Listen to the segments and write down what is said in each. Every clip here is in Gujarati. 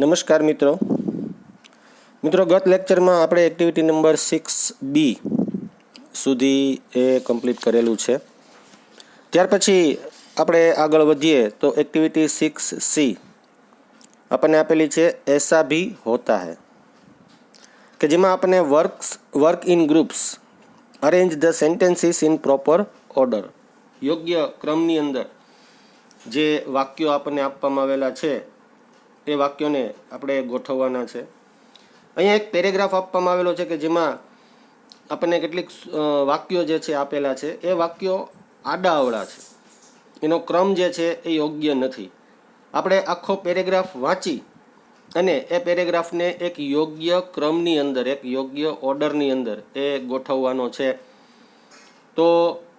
નમસ્કાર મિત્રો ગત લેક્ચરમાં આપણે એક્ટિવિટી નંબર 6B સુધી એ કમ્પ્લીટ કરેલું છે. ત્યાર પછી આપણે આગળ વધીએ તો એક્ટિવિટી 6C આપણને આપેલી છે એસા ભી હોતા હૈ, કે જેમાં આપણને work in groups, arrange the sentences in proper order, યોગ્ય ક્રમની અંદર જે વાક્યો આપણને આપવામાં આવેલા છે એ વાક્યોને આપણે ગોઠવવાના છે. અહીંયા એક પેરેગ્રાફ આપવામાં આવેલો છે કે જેમાં આપણને કેટલીક વાક્યો જે છે આપેલા છે, એ વાક્યો આડાઅવળા છે, એનો ક્રમ જે છે એ યોગ્ય નથી. આપણે આખો પેરેગ્રાફ વાંચી અને એ પેરેગ્રાફને એક યોગ્ય ક્રમની અંદર, એક યોગ્ય ઓર્ડરની અંદર એ ગોઠવવાનો છે. તો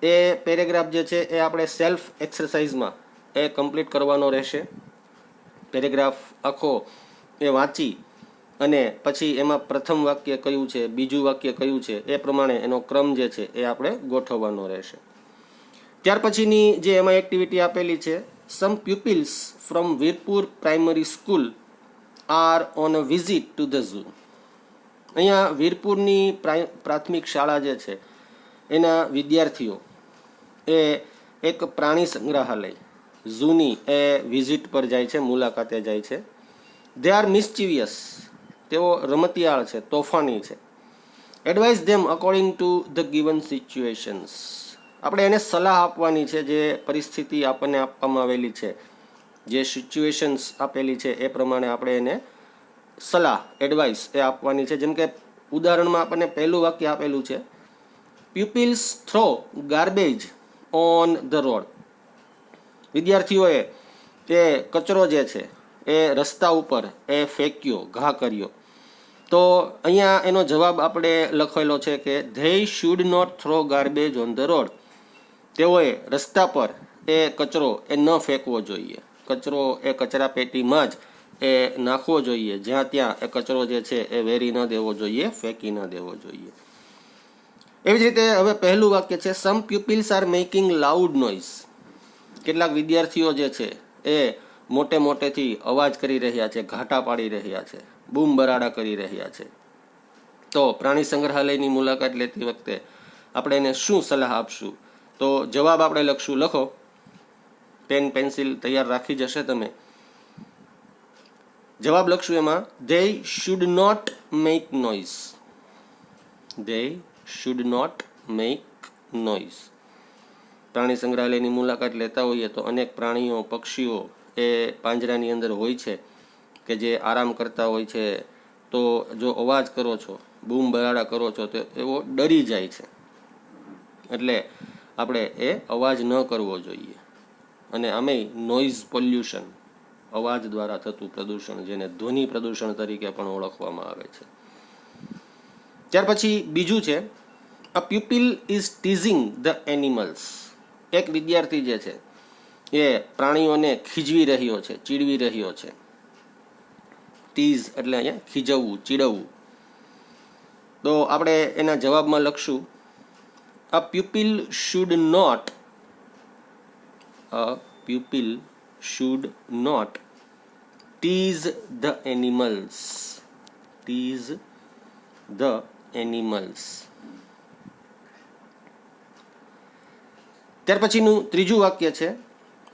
એ પેરેગ્રાફ જે છે એ આપણે સેલ્ફ એક્સરસાઇઝમાં એ કમ્પ્લીટ કરવાનો રહેશે. પેરેગ્રાફ આખો એ વાંચી અને પછી એમાં પ્રથમ વાક્ય કયું છે, બીજું વાક્ય કયું છે, એ પ્રમાણે એનો ક્રમ જે છે એ આપણે ગોઠવવાનો રહેશે. ત્યાર પછીની જે એમાં એક્ટિવિટી આપેલી છે, some pupils from Virpur primary school are on a visit to the zoo. અહીંયા વીરપુરની પ્રાથમિક શાળા જે છે એના વિદ્યાર્થીઓ એ એક પ્રાણી સંગ્રહાલય ઝૂની એ વિઝિટ પર જાય છે, મુલાકાતે જાય છે. દે આર મિસ્ચીવિયસ, તેઓ રમતિયાળ છે, તોફાની છે. Advise them according to the given situations. આપણે એને સલાહ આપવાની છે, જે પરિસ્થિતિ આપણને આપવામાં આવેલી છે, જે સિચ્યુએશન્સ આપેલી છે એ પ્રમાણે આપણે એને સલાહ, એડવાઇસ એ આપવાની છે. જેમ કે ઉદાહરણમાં આપણને પહેલું વાક્ય આપેલું છે, pupils throw garbage on the road. વિદ્યાર્થીઓએ તે કચરો જે છે એ રસ્તા ઉપર એ ફેંક્યો, ઘા કર્યો. તો અહીંયા એનો જવાબ આપણે લખેલો છે કે they should not throw garbage on the road. તેઓએ રસ્તા પર એ કચરો એ ન ફેંકવો જોઈએ. કચરો એ કચરા પેટીમાં જ એ નાખવો જોઈએ, જ્યાં ત્યાં એ કચરો જે છે એ વેરી ન દેવો જોઈએ, ફેંકી ન દેવો જોઈએ. એવી જ રીતે હવે પહેલું વાક્ય છે, some pupils are making loud noise. કેટલાક વિદ્યાર્થીઓ જે છે એ મોટેથી અવાજ કરી રહ્યા છે, ઘાટા પાડી રહ્યા છે, બૂમ બરાડા કરી રહ્યા છે. તો પ્રાણી સંગ્રહાલયની મુલાકાત લેતી વખતે આપણે એને શું સલાહ આપશું? તો જવાબ આપણે લખશું. લખો, પેન પેન્સિલ તૈયાર રાખી જશે તમે. જવાબ લખશું એમાં, they should not make noise. They should not make noise. પ્રાણી સંગ્રહાલયની મુલાકાત લેતા હોઈએ તો અનેક પ્રાણીઓ, પક્ષીઓ એ પાંજરાની અંદર હોય છે કે જે આરામ કરતા હોય છે. તો જો અવાજ કરો છો, બૂમ બરાડા કરો છો, તો એવો ડરી જાય છે. એટલે આપણે એ અવાજ ન કરવો જોઈએ. અને આમેય નોઇઝ પોલ્યુશન, અવાજ દ્વારા થતું પ્રદૂષણ, જેને ધ્વનિ પ્રદૂષણ તરીકે પણ ઓળખવામાં આવે છે. ત્યાર પછી બીજું છે, a pupil is teasing the animals. એક વિદ્યાર્થી જે છે એ પ્રાણીઓને ખીજવી રહ્યો છે, ચીડવી રહ્યો છે. ટીઝ એટલે અહીંયા ખીજવવું, ચીડવવું. તો આપણે એના જવાબમાં લખશું, a pupil should not tease the animals. Tease the animals. ત્યાર પછીનું ત્રીજું વાક્ય છે,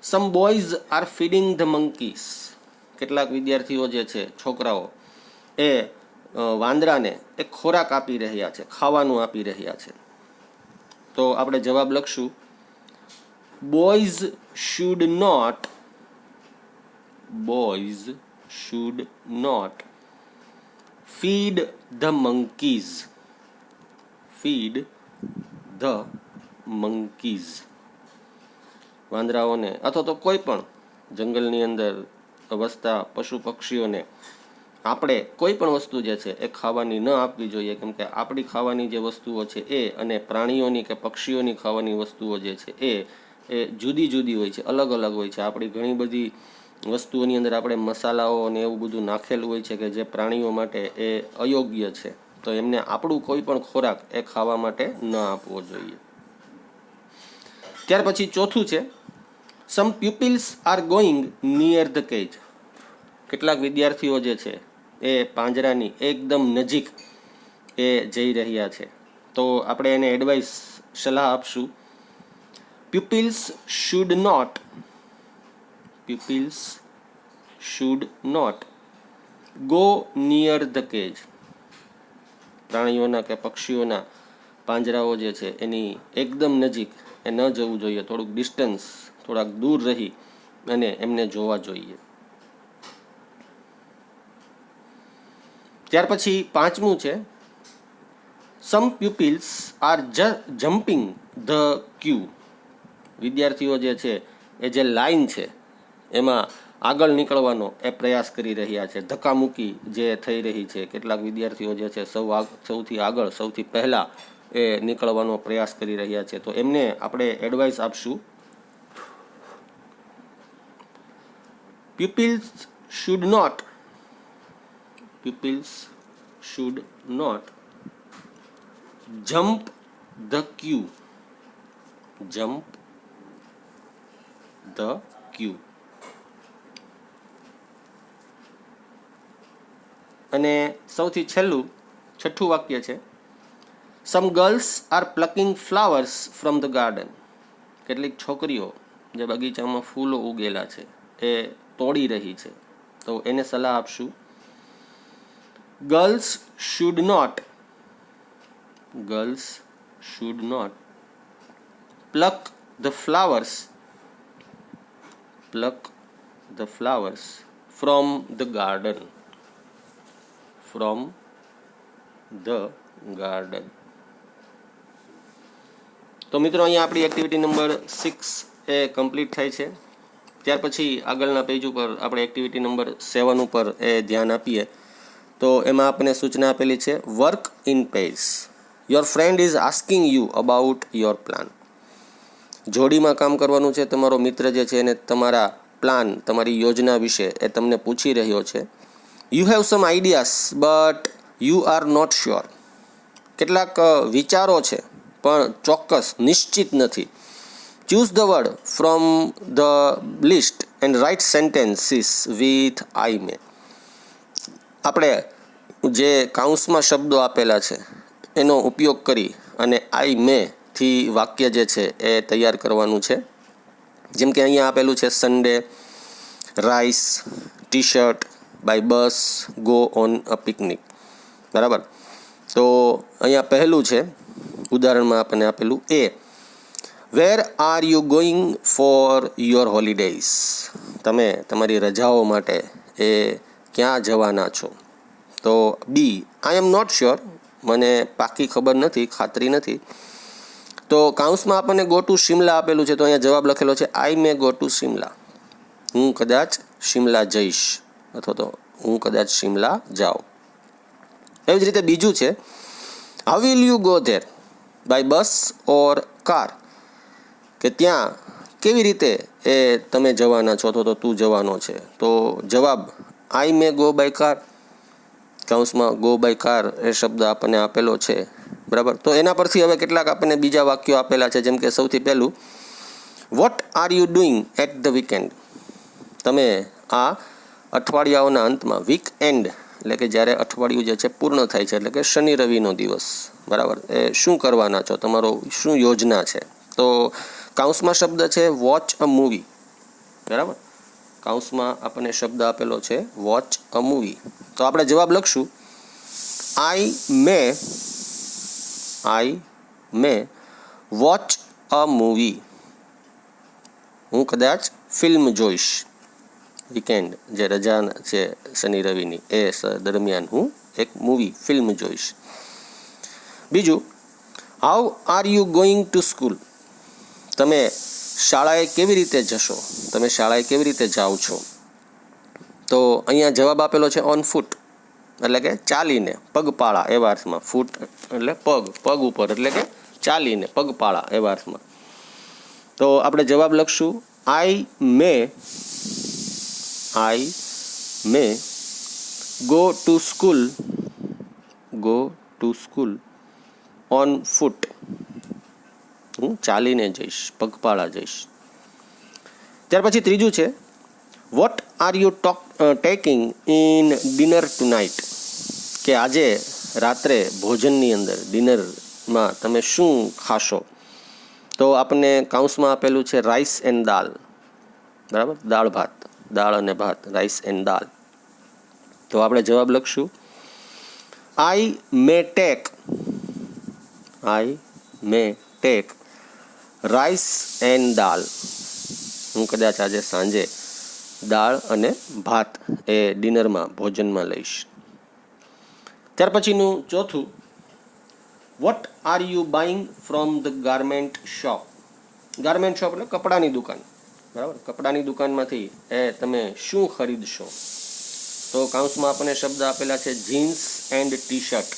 some boys are feeding the monkeys. કેટલાક વિદ્યાર્થીઓ જે છે, છોકરાઓ એ વાંદરાને એક ખોરાક આપી રહ્યા છે, ખાવાનું આપી રહ્યા છે. તો આપણે જવાબ લખશું, boys should not feed the monkeys. Feed the monkeys. વાંદરાઓને અથવા તો કોઈ પણ જંગલની અંદર વસતા પશુ પક્ષીઓને આપણે કોઈ પણ વસ્તુ જે છે એ ખાવાની ન આપવી જોઈએ. કેમ કે આપણી ખાવાની જે વસ્તુઓ છે એ અને પ્રાણીઓની કે પક્ષીઓની ખાવાની વસ્તુઓ જે છે એ જુદી હોય છે, અલગ હોય છે. આપણી ઘણી બધી વસ્તુઓની અંદર આપણે મસાલાઓ અને એવું બધું નાખેલું હોય છે કે જે પ્રાણીઓ માટે એ અયોગ્ય છે. તો એમને આપણું કોઈ પણ ખોરાક એ ખાવા માટે ન આપવો જોઈએ. ત્યાર પછી ચોથું છે, some pupils are going near the cage. કેટલાક વિદ્યાર્થીઓ જે છે એ પાંજરાની એકદમ નજીક એ જઈ રહ્યા છે, તો આપણે એને એડવાઇસ સલાહ આપશું. pupils should not go near the cage. પ્રાણીઓના કે પક્ષીઓના પાંજરાઓ જે છે એની એકદમ નજીક એ ન જવું જોઈએ, થોડુંક ડિસ્ટન્સ, થોડાક દૂર રહી અને એમને જોવા જોઈએ. ત્યાર પછી પાંચમું છે, some pupils are jumping the queue. વિદ્યાર્થીઓ જે છે એ જે લાઈન છે એમાં આગળ નીકળવાનો એ પ્રયાસ કરી રહ્યા છે, ધક્કામુક્કી જે થઈ રહી છે. કેટલાક વિદ્યાર્થીઓ જે છે સૌથી આગળ, સૌથી પહેલાં એ નીકળવાનો પ્રયાસ કરી રહ્યા છે, તો એમને આપણે એડવાઇસ આપશું. pupils should not jump the queue. અને સૌથી છઠ્ઠું વાક્ય છે, some girls are plucking flowers from the garden. કેટલીક છોકરીઓ જે બગીચામાં ફૂલો ઉગેલા છે એ તોડી રહી છે, તો એને સલાહ આપશું. Girls should not pluck the flowers from the garden. તો મિત્રો અહીંયા આપણી એક્ટિવિટી નંબર 6 એ કમ્પ્લીટ થાય છે. ત્યાર પછી આગળના પેજ ઉપર આપણે એક્ટિવિટી નંબર 7 ઉપર એ ધ્યાન આપીએ તો એમાં આપણને સૂચના આપેલી છે, work in pairs. Your friend is asking you about your plan. જોડીમાં કામ કરવાનું છે. તમારો મિત્ર જે છે એને તમારા પ્લાન, તમારી યોજના વિશે એ તમને પૂછી રહ્યો છે. You have some ideas but you are not sure. કેટલાક વિચારો છે પણ ચોક્કસ, નિશ્ચિત નથી. Choose the word from the list and write sentences with I may. આપણે જે કાઉન્સમાં શબ્દો આપેલા છે એનો ઉપયોગ કરી અને આઈ મે થી વાક્ય જે છે એ તૈયાર કરવાનું છે. જેમ કે અહીંયા આપેલું છે, Sunday, rice, T shirt, by bus, go on a picnic. બરાબર. તો અહીંયા પહેલું છે, ઉદાહરણમાં આપણને આપેલું એ, where are you going for your holidays. તમે તમારી રજાઓ માટે એ ક્યાં જવાના છો. તો બી, આઈ એમ નોટ શ્યોર. મને પાકી ખબર નથી, ખાતરી નથી. તો કાઉન્સમાં આપણને ગો ટુ શિમલા આપેલું છે, તો અહીંયા જવાબ લખેલો છે, આઈ મે ગો ટુ શિમલા. હું કદાચ શિમલા જઈશ, અથવા તો હું કદાચ શિમલા જાઉં. એવી જ રીતે બીજું છે, how will you go there, by bus or car. કે ત્યાં કેવી રીતે એ તમે જવાના છો, તો તું જવાનો છે. તો જવાબ I may go by car. કાઉન્સમાં ગો બાય કાર એ શબ્દ આપણને આપેલો છે. બરાબર. તો એના પરથી હવે કેટલાક આપણને બીજા વાક્યો આપેલા છે. જેમ કે સૌથી પહેલું, what are you doing at the weekend. તમે આ અઠવાડિયાઓના અંતમાં, વીકએન્ડ એટલે કે જ્યારે અઠવાડિયું જે છે પૂર્ણ થાય છે, એટલે કે શનિ રવિનો દિવસ, બરાબર, એ શું કરવાના છો, તમારો શું યોજના છે. તો કાઉન્સમાં શબ્દ છે વોચ અ મૂવી. બરાબર. કાઉન્સમાં આપણને શબ્દ આપેલો છે વોચ અ મૂવી. તો આપણે જવાબ લખશું, I May watch a movie. હું કદાચ ફિલ્મ જોઈશ. વીકેન્ડ જે રજા છે શનિ રવિની એ દરમિયાન હું એક મૂવી, ફિલ્મ જોઈશ. બીજું, how are you going to school. તમે શાળાએ કેવી રીતે જશો, તમે શાળાએ કેવી રીતે જાઓ છો. તો અહીંયા જવાબ આપેલો છે ઓન ફૂટ, એટલે કે ચાલીને, પગપાળા એવા અર્થમાં. ફૂટ એટલે પગ ઉપર, એટલે કે ચાલીને, પગપાળા એવા અર્થમાં. તો આપણે જવાબ લખશું, I may go to school on foot. હું ચાલીને જઈશ, પગપાળા જઈશ. ત્યાર પછી ત્રીજું છે, what are you taking in dinner tonight, કે આજે રાત્રે ભોજનની અંદર ડિનરમાં તમે શું ખાશો? તો આપણને કાઉન્સમાં આપેલું છે રાઈસ એન્ડ દાલ, બરાબર, દાળ ભાત, દાળ અને ભાત, રાઈસ એન્ડ દાલ. તો આપણે જવાબ લખશું I may take rice and દાલ. હું કદાચ આજે સાંજે દાળ અને ભાત એ ડિનરમાં ભોજનમાં લઈશ. ત્યાર પછીનું ચોથું, vote are you buying from the garment shop. Garment shop એટલે કપડાની દુકાન, બરાબર, કપડાની દુકાનમાંથી એ તમે શું ખરીદશો? તો કાઉન્સમાં આપણને શબ્દ આપેલા છે જીન્સ એન્ડ ટી શર્ટ.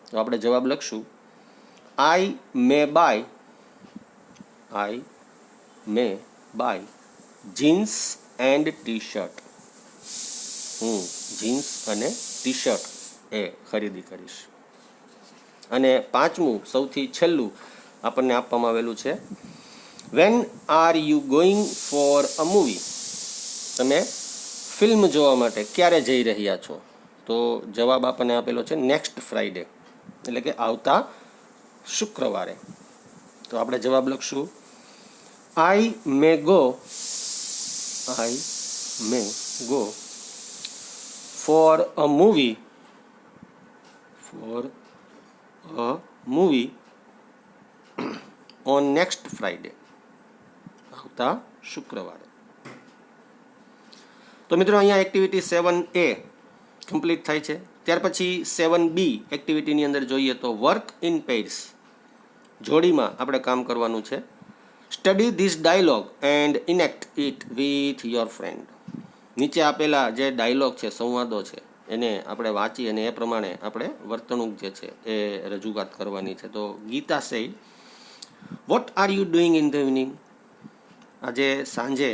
તો આપણે જવાબ લખશું I may buy jeans and T shirt. હું જીન્સ અને ટી શર્ટ એ ખરીદી કરીશ. અને પાંચમું, સૌથી છેલ્લું આપણને આપવામાં આવેલું છે van R you going four a movie. તમે ફિલ્મ જોવા માટે ક્યારે જઈ રહ્યા છો? તો જવાબ આપણને આપેલો છે નેક્સ્ટ ફ્રાઈડે, એટલે કે આવતા શુક્રવારે. તો આપણે જવાબ લખશું I may go for a movie on next Friday, આવતા શુક્રવારે. તો મિત્રો અહીંયા એક્ટિવિટી 7A કમ્પ્લીટ થાય છે. ત્યાર પછી 7B એક્ટિવિટીની અંદર જોઈએ તો વર્ક ઇન પેર્સ, જોડીમાં આપણે કામ કરવાનું છે. Study this dialogue and enact it with your friend. નીચે આપેલા જે ડાયલોગ છે, સંવાદો છે, એને આપણે વાંચી અને એ પ્રમાણે આપણે વર્તણૂક જે છે એ રજૂઆત કરવાની છે. તો Geeta said, what are you doing in the evening. આજે સાંજે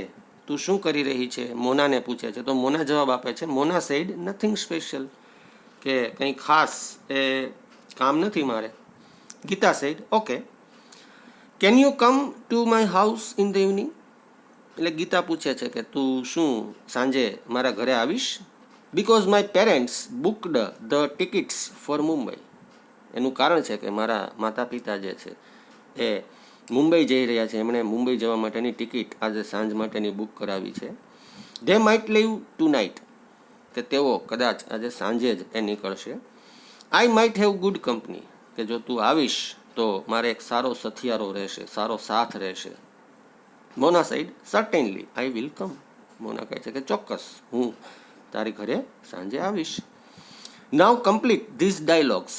તું શું કરી રહી છે? મોનાને પૂછે છે. તો મોના જવાબ આપે છે મોના સેડ નથિંગ સ્પેશિયલ, કે કંઈ ખાસ એ કામ નથી મારે. Geeta said okay. Can you come to my house in the evening. એટલે ગીતા પૂછે છે કે તું શું સાંજે મારા ઘરે આવીશ? Because my parents booked the tickets for Mumbai. એનું કારણ છે કે મારા માતા પિતા જે છે એ મુંબઈ જઈ રહ્યા છે, એમણે મુંબઈ જવા માટેની ટિકિટ આજે સાંજ માટેની બુક કરાવી છે. They might leave tonight, કે તેઓ કદાચ આજે સાંજે જ એ નીકળશે. I might have good company, કે જો તું આવીશ તો મારે એક સારો સાથિયારો રહેશે, સારો સાથ રહેશે. Mona said certainly I will come. Mona કહે છે કે ચોક્કસ હું તારી ઘરે સાંજે આવીશ. Now complete this dialogues.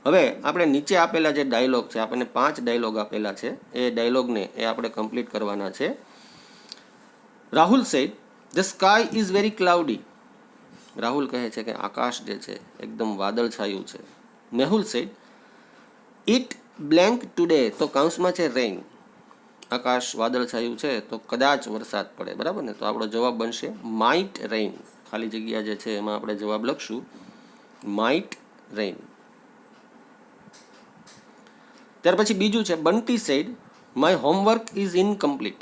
હવે આપણે નીચે આપેલા જે ડાયલોગ છે, આપણને 5 ડાયલોગ આપેલા છે, એ ડાયલોગને એ આપણે કમ્પ્લીટ કરવાના છે. Rahul said the sky is very cloudy. Rahul કહે છે કે આકાશ જે છે એકદમ વાદળછાયું છે. Mehul said it blank today. તો કાઉન્સમાં છે રેઇન. આકાશ વાદળછાયું છે તો કદાચ વરસાદ પડે, બરાબર ને. તો આપણો જવાબ બનશે માઇટ રેઇન. ખાલી જગ્યા જે છે એમાં આપણે જવાબ લખશું માઇટ રેઇન. ત્યાર પછી બીજું છે Bunty said my homework is incomplete.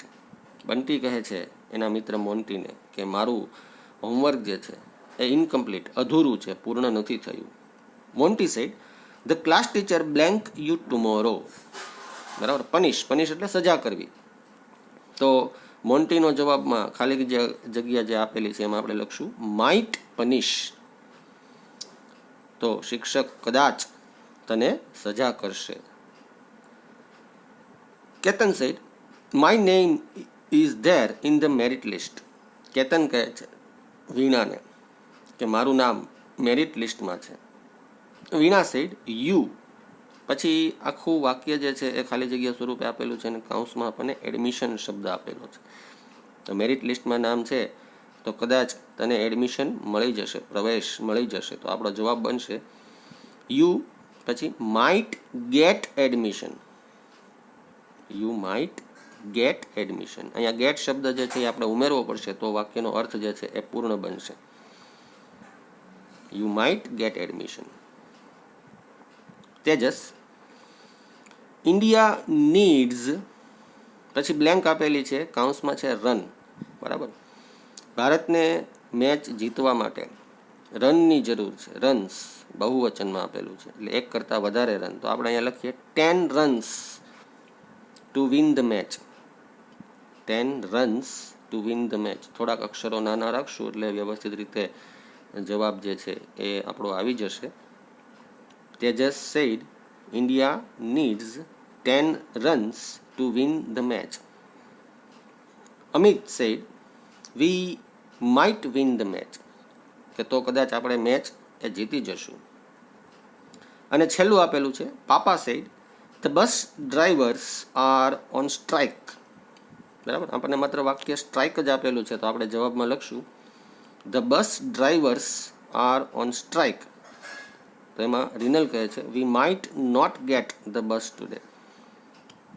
Bunty કહે છે એના મિત્ર મોન્ટીને કે મારું હોમવર્ક જે છે એ ઇનકમ્પ્લીટ, અધૂરું છે, પૂર્ણ નથી થયું. Monty said the class teacher blank you tomorrow. બરાબર, પનિશ એટલે સજા કરવી. તો મોન્ટીનો જવાબમાં ખાલી જગ્યા જે આપેલી છે એમાં આપણે લખશું માઇટ પનિશ. તો શિક્ષક કદાચ તને સજા કરશે. Ketan said my name is there in the merit list. Ketan કહે છે વીણાને કે મારું નામ મેરિટ લિસ્ટમાં છે. Veena said you. પછી આખું વાક્ય જે છે એ ખાલી જગ્યા સ્વરૂપે આપેલું છે અને કાઉન્સમાં આપણને એડમિશન શબ્દ આપેલો છે. તો મેરિટ લિસ્ટમાં નામ છે તો કદાચ તને એડમિશન મળી જશે, પ્રવેશ મળી જશે. તો આપણો જવાબ બનશે યુ પછી might gate admission. You might gate admission. અહીંયા ગેટ શબ્દ જે છે એ આપણે ઉમેરવો પડશે તો વાક્યનો અર્થ જે છે એ પૂર્ણ બનશે. You might gate admission. Tejas India needs, પછી બ્લેન્ક આપેલી છે, કાઉન્સમાં છે રન, બરાબર. ભારતને મેચ જીતવા માટે રનની જરૂર છે. રન્સ બહુવચનમાં આપેલું છે એટલે એક કરતાં વધારે રન. તો આપણે અહીંયા લખીએ 10 runs to win the match. 10 runs to win the match. થોડાક અક્ષરો નાના રાખશું એટલે વ્યવસ્થિત રીતે જવાબ જે છે એ આપણો આવી જશે. Tejas said India needs 10 runs to win the match. Amit said we might win the match. કે તો કદાચ આપણે મેચ એ જીતી જશું. અને છેલ્લું આપેલું છે papa said the bus drivers are on strike. બરાબર, આપણને માત્ર વાક્ય સ્ટ્રાઇક જ આપેલું છે તો આપણે જવાબમાં લખશું the bus drivers are on strike. તો એમાં રિનલ કહે છે we might not get the bus today.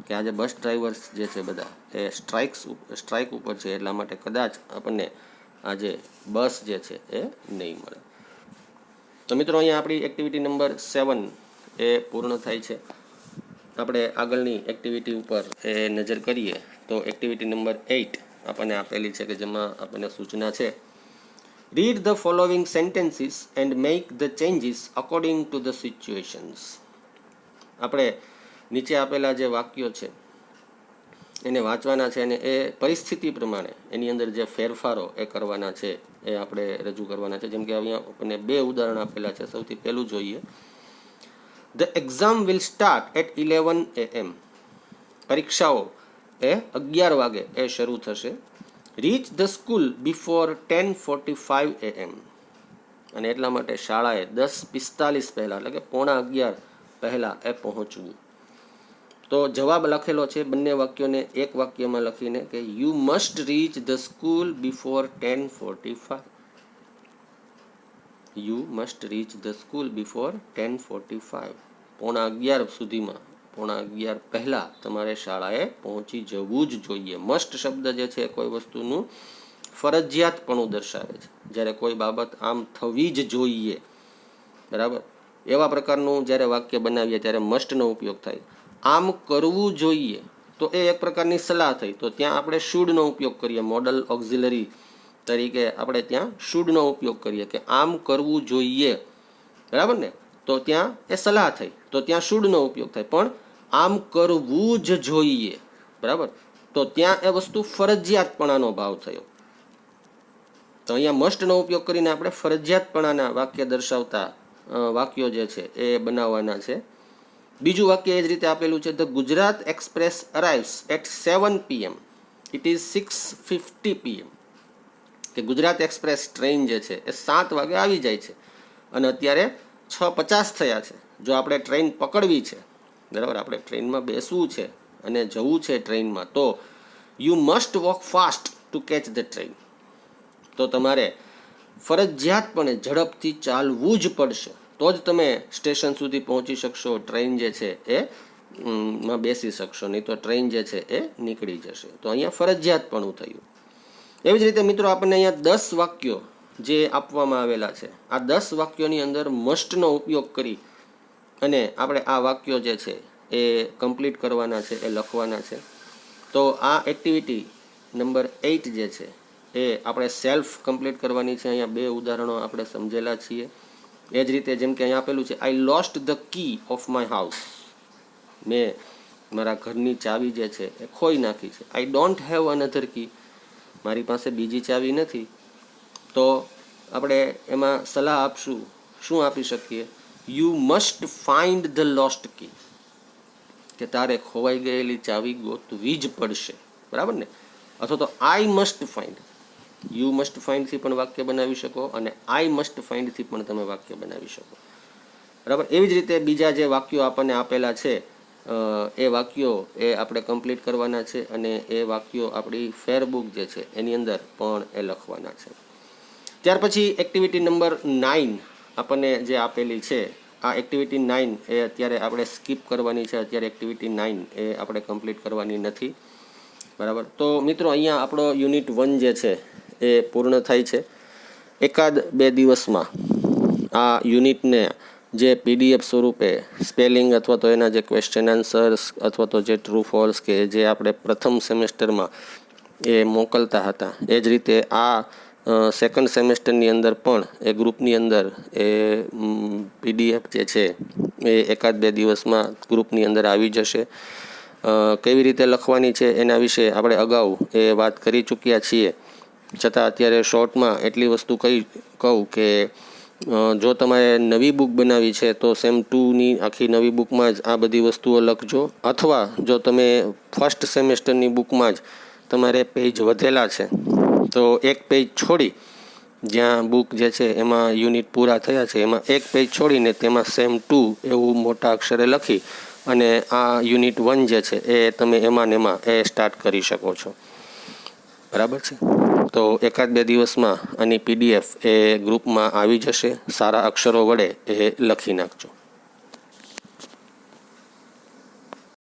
કે આજે બસ ડ્રાઈવર્સ જે છે બધા એ સ્ટ્રાઇક ઉપર છે એટલા માટે કદાચ આપણને આજે બસ જે છે એ નહીં મળે. તો મિત્રો અહીંયા આપણી એક્ટિવિટી નંબર 7 એ પૂર્ણ થાય છે. આપણે આગળની એક્ટિવિટી ઉપર એ નજર કરીએ તો એક્ટિવિટી નંબર 8 આપણને આપેલી છે કે જેમાં આપણને સૂચના છે read the following sentences and make the changes according to the situations. આપણે નીચે આપેલા જે વાક્યો છે એને વાંચવાના છે અને એ પરિસ્થિતિ પ્રમાણે એની અંદર જે ફેરફારો એ કરવાના છે એ આપણે રજૂ કરવાના છે. જેમ કે અહીંયા આપણને 2 ઉદાહરણ આપેલા છે. સૌથી પહેલું જોઈએ the exam will start at 11 AM. પરીક્ષાઓ એ 11 વાગે એ શરૂ થશે. Reach the school before 10:45 AM. અને એટલા માટે શાળાએ 10:45 પહેલાં એટલે કે 11:15 પહેલાં એ પહોંચવું. તો જવાબ લખેલો છે બંને વાક્યોને એક વાક્યમાં લખીને કે you must rich the school before 10:45. You must rich the school before 10:45. 11:15 સુધીમાં 11:15 પહેલાં તમારે શાળાએ પહોંચી જવું જ જોઈએ. મસ્ટ શબ્દ જે છે કોઈ વસ્તુનું ફરજિયાતપણું દર્શાવે છે. જ્યારે કોઈ બાબત આમ થવી જ જોઈએ, બરાબર, એવા પ્રકારનું જ્યારે વાક્ય બનાવીએ ત્યારે મસ્ટનો ઉપયોગ થાય. આમ કરવું જોઈએ તો એ એક પ્રકારની સલાહ થઈ, તો ત્યાં આપણે શુડનો ઉપયોગ કરીએ. મોડલ ઓક્ઝિલરી તરીકે આપણે ત્યાં શુડનો ઉપયોગ કરીએ કે આમ કરવું જોઈએ, બરાબર ને. તો ત્યાં એ સલાહ થઈ તો ત્યાં શુડનો ઉપયોગ થાય. પણ આમ કરવું જ જોઈએ, બરાબર, તો ત્યાં એ વસ્તુ ફરજિયાતપણાનો ભાવ થયો. તો અહીંયા મસ્ટનો ઉપયોગ કરીને આપણે ફરજિયાતપણાના વાક્ય દર્શાવતા વાક્યો જે છે એ બનાવવાના છે. બીજું વાક્ય એ જ રીતે આપેલું છે the Gujarat express arrives at 7 PM. It is 6:50 PM. કે ગુજરાત એક્સપ્રેસ ટ્રેન જે છે એ 7 વાગે આવી જાય છે અને અત્યારે 6:50 થયા છે. જો આપણે ટ્રેન પકડવી છે, બરાબર, આપણે ટ્રેનમાં બેસવું છે અને જવું છે ટ્રેનમાં, તો you must walk fast to catch the train. તો તમારે ફરજિયાતપણે ઝડપથી ચાલવું જ પડશે તો જ તમે સ્ટેશન સુધી પહોંચી શકશો, ટ્રેન જે છે એ માં બેસી શકશો, નહીં તો ટ્રેન જે છે એ નીકળી જશે. તો અહીંયા ફરજિયાતપણું થયું. એવી જ રીતે મિત્રો આપણને અહીંયા 10 વાક્યો જે આપવામાં આવેલા છે, આ 10 વાક્યોની અંદર મસ્ટનો ઉપયોગ કરી અને આપણે આ વાક્યો જે છે એ કમ્પ્લીટ કરવાના છે, એ લખવાના છે. તો આ એક્ટિવિટી નંબર 8 જે છે એ આપણે સેલ્ફ કમ્પ્લીટ કરવાની છે. અહીંયા 2 ઉદાહરણો આપણે સમજેલા છીએ. એ જ રીતે જેમ કે અહીંયા આપેલું છે I lost the key of my house. મેં મારા ઘરની ચાવી જે છે એ ખોઈ નાખી છે. આઈ ડોન્ટ હેવ અનધર કી. મારી પાસે બીજી ચાવી નથી. તો આપણે એમાં સલાહ આપશું, શું આપી શકીએ? You must find the lost key. કે તારે ખોવાઈ ગયેલી ચાવી ગોતવી જ પડશે, બરાબર ને. અથવા તો I must find. You must ફાઇન્ડથી પણ વાક્ય બનાવી શકો અને આઈ મસ્ટ ફાઇન્ડથી પણ તમે વાક્ય બનાવી શકો, બરાબર. એવી જ રીતે બીજા જે વાક્યો આપણને આપેલા છે એ વાક્યો એ આપણે કમ્પ્લીટ કરવાના છે અને એ વાક્યો આપણી ફેરબુક જે છે એની અંદર પણ એ લખવાના છે. ત્યાર પછી એક્ટિવિટી નંબર 9 આપણને જે આપેલી છે, આ એક્ટિવિટી 9 એ અત્યારે આપણે સ્કીપ કરવાની છે. અત્યારે એક્ટિવિટી 9 એ આપણે કમ્પ્લીટ કરવાની નથી, બરાબર. તો મિત્રો અહીંયા આપણો યુનિટ 1 જે છે એ પૂર્ણ થાય છે. 1-2 દિવસમાં આ યુનિટને જે PDF સ્વરૂપે સ્પેલિંગ અથવા તો એના જે ક્વેશ્ચન આન્સર્સ અથવા તો જે ટ્રુ ફોલ્સ કે જે આપણે પ્રથમ સેમેસ્ટરમાં એ મોકલતા હતા, એ જ રીતે આ સેકન્ડ સેમેસ્ટરની અંદર પણ એ ગ્રુપની અંદર એ PDF જે છે એ 1-2 દિવસમાં ગ્રુપની અંદર આવી જશે. કેવી રીતે લખવાની છે એના વિશે આપણે અગાઉ એ વાત કરી ચૂક્યા છીએ, છતાં અત્યારે શોર્ટમાં એટલી વસ્તુ કહું કે જો તમારે નવી બુક બનાવી છે તો સેમ 2ની આખી નવી બુકમાં જ આ બધી વસ્તુઓ લખજો, અથવા જો તમે ફર્સ્ટ સેમેસ્ટરની બુકમાં જ તમારે પેજ વધેલા છે તો એક પેજ છોડી, જ્યાં બુક જે છે એમાં યુનિટ પૂરા થયા છે એમાં એક પેજ છોડીને તેમાં સેમ 2 એવું મોટા અક્ષરે લખી અને આ યુનિટ 1 જે છે એ તમે એમાં ને એમાં એ સ્ટાર્ટ કરી શકો છો. બરાબર છે. તો 1-2 દિવસમાં આની PDF એ ગ્રુપમાં આવી જશે. સારા અક્ષરો વડે એ લખી નાખજો.